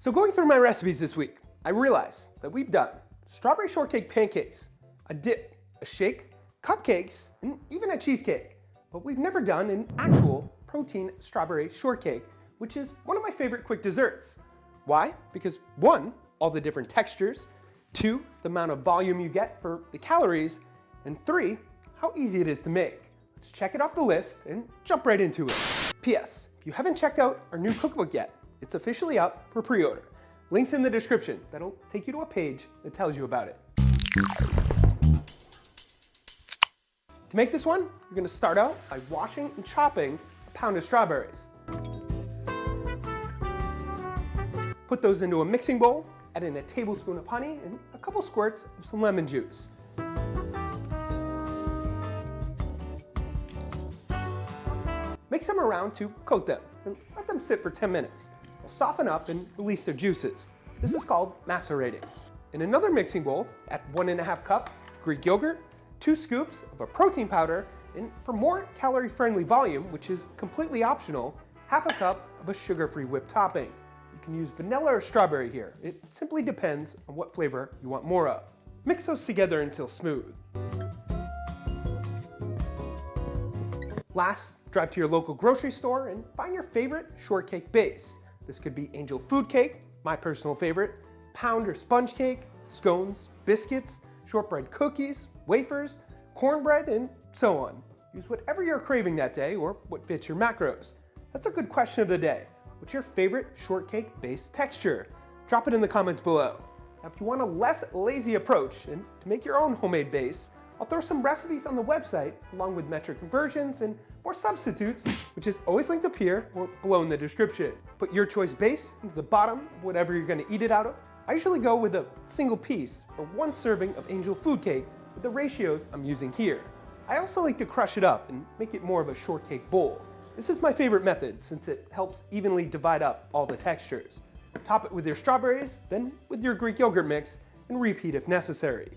So going through my recipes this week, I realized that we've done strawberry shortcake pancakes, a dip, a shake, cupcakes, and even a cheesecake. But we've never done an actual protein strawberry shortcake, which is one of my favorite quick desserts. Why? Because 1, all the different textures, 2, the amount of volume you get for the calories, and 3, how easy it is to make. Let's check it off the list and jump right into it. P.S. If you haven't checked out our new cookbook yet, it's officially up for pre-order. Links in the description. That'll take you to a page that tells you about it. To make this one, you're going to start out by washing and chopping a pound of strawberries. Put those into a mixing bowl, add in a tablespoon of honey and a couple squirts of some lemon juice. Mix them around to coat them and let them sit for 10 minutes. They'll soften up and release their juices. This is called macerating. In another mixing bowl, add 1½ cups Greek yogurt, 2 scoops of a protein powder, and for more calorie-friendly volume, which is completely optional, ½ cup of a sugar-free whipped topping. You can use vanilla or strawberry here. It simply depends on what flavor you want more of. Mix those together until smooth. Last, drive to your local grocery store and find your favorite shortcake base. This could be angel food cake, my personal favorite, pound or sponge cake, scones, biscuits, shortbread cookies, wafers, cornbread, and so on. Use whatever you're craving that day or what fits your macros. That's a good question of the day. What's your favorite shortcake base texture? Drop it in the comments below. Now, if you want a less lazy approach and to make your own homemade base, I'll throw some recipes on the website along with metric conversions and more substitutes, which is always linked up here or below in the description. Put your choice base into the bottom of whatever you're going to eat it out of. I usually go with a single piece or 1 serving of angel food cake with the ratios I'm using here. I also like to crush it up and make it more of a shortcake bowl. This is my favorite method since it helps evenly divide up all the textures. Top it with your strawberries, then with your Greek yogurt mix, and repeat if necessary.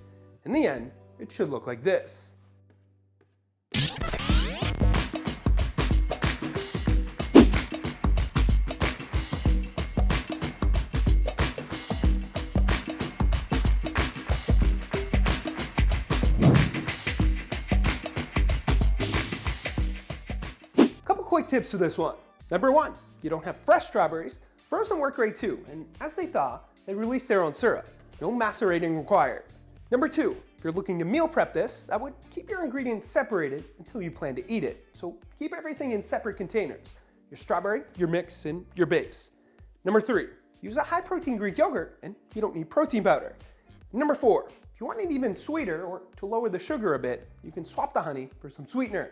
In the end, it should look like this. Couple quick tips for this one. Number 1, if you don't have fresh strawberries, frozen work great too, and as they thaw, they release their own syrup. No macerating required. Number 2, if you're looking to meal prep this, I would keep your ingredients separated until you plan to eat it. So keep everything in separate containers. Your strawberry, your mix, and your base. Number 3, use a high protein Greek yogurt and you don't need protein powder. Number 4, if you want it even sweeter or to lower the sugar a bit, you can swap the honey for some sweetener.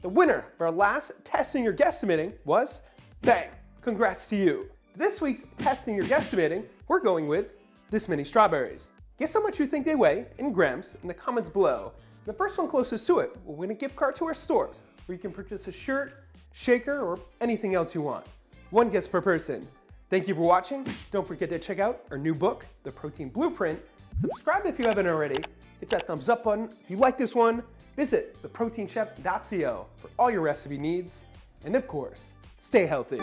The winner of our last Testing Your Guesstimating was, bang, congrats to you. This week's Testing Your Guesstimating, we're going with this many strawberries. Guess how much you think they weigh in grams in the comments below. The first one closest to it will win a gift card to our store, where you can purchase a shirt, shaker, or anything else you want. 1 guess per person. Thank you for watching. Don't forget to check out our new book, The Protein Blueprint. Subscribe if you haven't already. Hit that thumbs up button if you like this one. Visit theproteinchef.co for all your recipe needs. And of course, stay healthy.